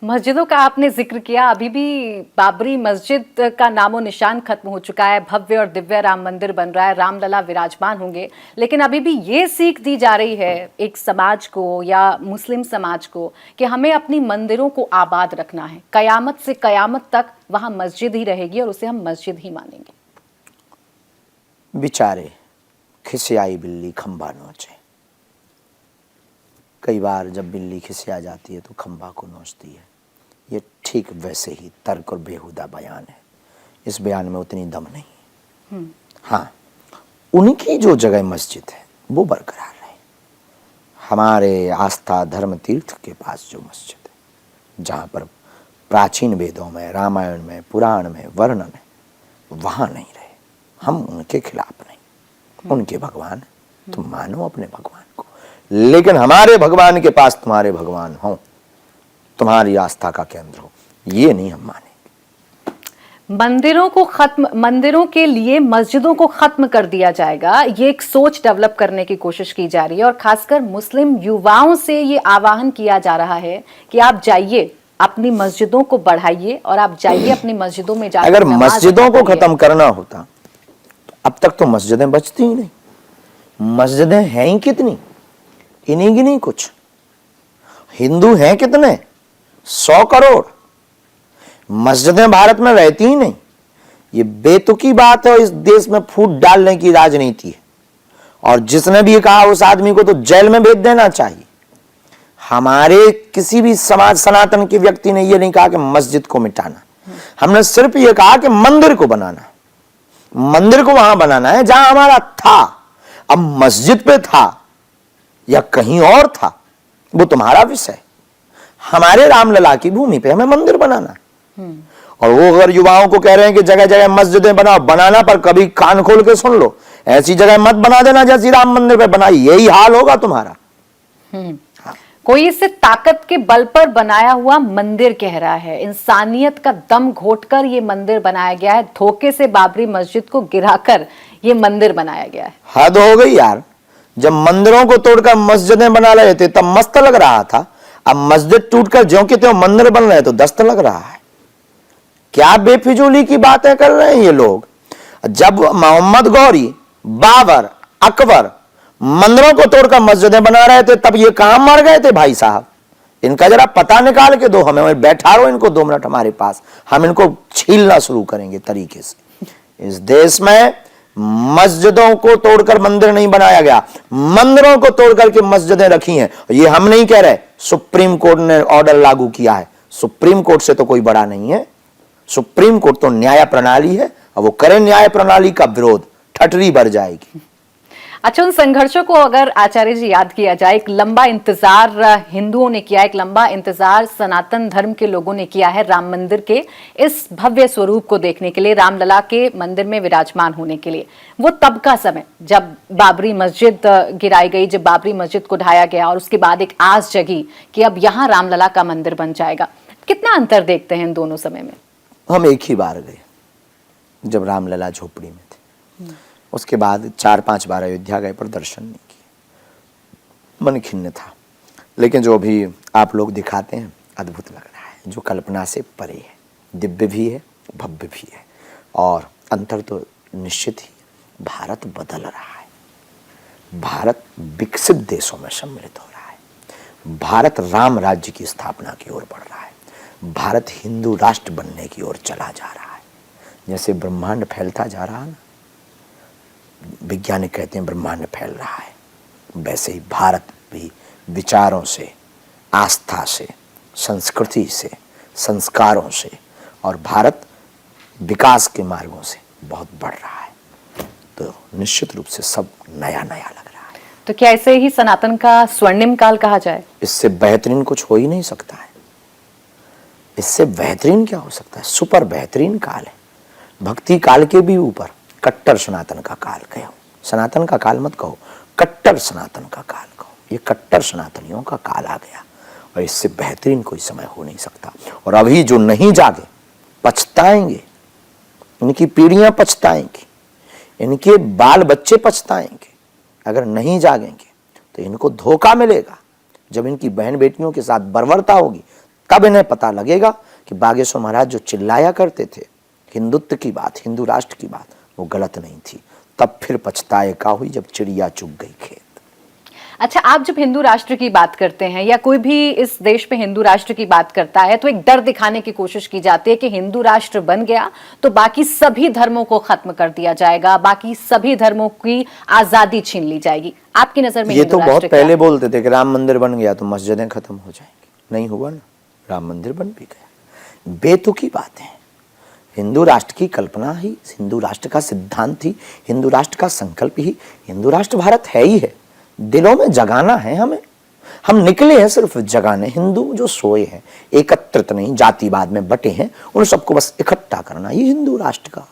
मस्जिदों का आपने जिक्र किया, अभी भी बाबरी मस्जिद का नामो निशान खत्म हो चुका है, भव्य और दिव्य राम मंदिर बन रहा है, रामलला विराजमान होंगे, लेकिन अभी भी ये सीख दी जा रही है एक समाज को या मुस्लिम समाज को कि हमें अपनी मंदिरों को आबाद रखना है, कयामत से कयामत तक वहां मस्जिद ही रहेगी और उसे हम मस्जिद ही मानेंगे। बेचारे खिसियाई बिल्ली खंबा नोचे। कई बार जब बिल्ली खिसिया जाती है तो खंबा को नोचती है। ये ठीक वैसे ही तर्क और बेहुदा बयान है। इस बयान में उतनी दम नहीं। हाँ, उनकी जो जगह मस्जिद है वो बरकरार है। हमारे आस्था धर्म तीर्थ के पास जो मस्जिद है, जहाँ पर प्राचीन वेदों में, रामायण में, पुराण में वर्णन है, वहाँ नहीं रहे। हम उनके खिलाफ नहीं। उनके भगवान है, तुम मानो अपने भगवान को, लेकिन हमारे भगवान के पास तुम्हारे भगवान हो, तुम्हारी आस्था का केंद्र हो, ये नहीं हम मानेंगे। मंदिरों के लिए मस्जिदों को खत्म कर दिया जाएगा, ये एक सोच डेवलप करने की कोशिश की जा रही है और खासकर मुस्लिम युवाओं से ये आह्वान किया जा रहा है कि आप जाइए, अपनी मस्जिदों को बढ़ाइए और आप जाइए अपनी मस्जिदों में जाकर। अगर मस्जिदों को खत्म करना होता तो अब तक तो मस्जिदें बचती ही नहीं। मस्जिदें हैं ही कितनी, इन्हीं गिनी कुछ। हिंदू हैं कितने, 100 करोड़। मस्जिदें भारत में रहती ही नहीं। ये बेतुकी बात है। इस देश में फूट डालने की राजनीति है और जिसने भी कहा उस आदमी को तो जेल में भेज देना चाहिए। हमारे किसी भी समाज सनातन के व्यक्ति ने यह नहीं कहा कि मस्जिद को मिटाना। हमने सिर्फ यह कहा कि मंदिर को बनाना, मंदिर को वहां बनाना है जहां हमारा था। अब मस्जिद पे था या कहीं और था वो तुम्हारा विषय। हमारे रामलला की भूमि पे हमें मंदिर बनाना है। और वो अगर युवाओं को कह रहे हैं कि जगह जगह मस्जिदें बनाओ, बनाना पर कभी कान खोल के सुन लो, ऐसी जगह मत बना देना जैसी राम मंदिर पे बनाई, यही हाल होगा तुम्हारा। कोई इसे ताकत के बल पर बनाया हुआ मंदिर कह रहा है, इंसानियत का दम घोटकर ये मंदिर बनाया गया है, धोखे से बाबरी मस्जिद को गिराकर ये मंदिर बनाया गया है। हद हो गई यार। जब मंदिरों को तोड़कर मस्जिदें बना रहे थे तब मस्त लग रहा था, अब मस्जिद टूटकर ज्यों कि त्यों मंदिर बन रहे तो दस्त लग रहा है। क्या बेफिजूली की बातें कर रहे हैं ये लोग। जब मोहम्मद गौरी, बाबर, अकबर मंदिरों को तोड़कर मस्जिदें बना रहे थे तब ये कहां मर गए थे भाई साहब। इनका जरा पता निकाल के दो हमें, बैठा रहो इनको 2 मिनट हमारे पास, हम इनको छीलना शुरू करेंगे तरीके से। इस देश में मस्जिदों को तोड़कर मंदिर नहीं बनाया गया, मंदिरों को तोड़कर के मस्जिदें रखी हैं। ये हम नहीं कह रहे, सुप्रीम कोर्ट ने ऑर्डर लागू किया है। सुप्रीम कोर्ट से तो कोई बड़ा नहीं है। सुप्रीम कोर्ट तो न्याय प्रणाली है और वो करे न्याय प्रणाली का विरोध, ठटरी भर जाएगी। अच्छा, उन संघर्षों को अगर आचार्य जी याद किया जाए, एक लंबा इंतजार हिंदुओं ने किया, एक लंबा इंतजार सनातन धर्म के लोगों ने किया है राम मंदिर के इस भव्य स्वरूप को देखने के लिए, रामलला के मंदिर में विराजमान होने के लिए। वो तब का समय जब बाबरी मस्जिद गिराई गई, जब बाबरी मस्जिद को ढाया गया और उसके बाद एक आस जगी कि अब यहाँ रामलला का मंदिर बन जाएगा। कितना अंतर देखते हैं इन दोनों समय में? हम एक ही बार गए जब रामलला झोपड़ी में थे। उसके बाद 4-5 बार अयोध्या गए पर दर्शन नहीं किए। मन खिन्न था। लेकिन जो भी आप लोग दिखाते हैं अद्भुत लग रहा है, जो कल्पना से परे है, दिव्य भी है, भव्य भी है। और अंतर तो निश्चित ही, भारत बदल रहा है। भारत विकसित देशों में सम्मिलित हो रहा है। भारत राम राज्य की स्थापना की ओर बढ़ रहा है। भारत हिंदू राष्ट्र बनने की ओर चला जा रहा है। जैसे ब्रह्मांड फैलता जा रहा है ना, वैज्ञानिक कहते हैं ब्रह्मांड फैल रहा है, वैसे ही भारत भी विचारों से, आस्था से, संस्कृति से, संस्कारों से और भारत विकास के मार्गों से बहुत बढ़ रहा है। तो निश्चित रूप से सब नया नया लग रहा है। तो क्या इसे ही सनातन का स्वर्णिम काल कहा जाए? इससे बेहतरीन कुछ हो ही नहीं सकता है। इससे बेहतरीन क्या हो सकता है? सुपर बेहतरीन काल है। भक्ति काल के भी ऊपर कट्टर सनातन का काल कहो। सनातन का काल मत कहो, कट्टर सनातन का काल कहो। ये कट्टर सनातनियों का काल आ गया और इससे बेहतरीन कोई समय हो नहीं सकता। और अभी जो नहीं जागे पछताएंगे, इनकी पीढ़ियां पछताएंगी, इनके बाल बच्चे पछताएंगे। अगर नहीं जागेंगे तो इनको धोखा मिलेगा। जब इनकी बहन बेटियों के साथ बर्बरता होगी तब इन्हें पता लगेगा कि बागेश्वर महाराज जो चिल्लाया करते थे हिंदुत्व की बात, हिंदू राष्ट्र की बात, वो गलत नहीं थी। तब फिर पछताए का हुई जब चिड़िया चुग गई खेत। अच्छा, आप जब हिंदू राष्ट्र की बात करते हैं या कोई भी इस देश पे हिंदू राष्ट्र की बात करता है तो एक डर दिखाने की कोशिश की जाती है कि हिंदू राष्ट्र बन गया तो बाकी सभी धर्मों को खत्म कर दिया जाएगा, बाकी सभी धर्मों की आजादी छीन ली जाएगी। आपकी नजर में ये हिंदू तो बहुत राष्ट्र क्या पहले है? बोलते थे कि राम मंदिर बन गया तो मस्जिदें खत्म हो जाएंगी। नहीं हुआ ना, राम मंदिर बन भी गया। बेतुकी बात है। हिंदू राष्ट्र की कल्पना ही, हिंदू राष्ट्र का सिद्धांत ही, हिंदू राष्ट्र का संकल्प ही, हिंदू राष्ट्र भारत है ही है। दिलों में जगाना है हमें। हम निकले हैं सिर्फ जगाने। हिंदू जो सोए हैं, एकत्रित नहीं, जातिवाद में बटे हैं, उन सबको बस इकट्ठा करना, ये हिंदू राष्ट्र का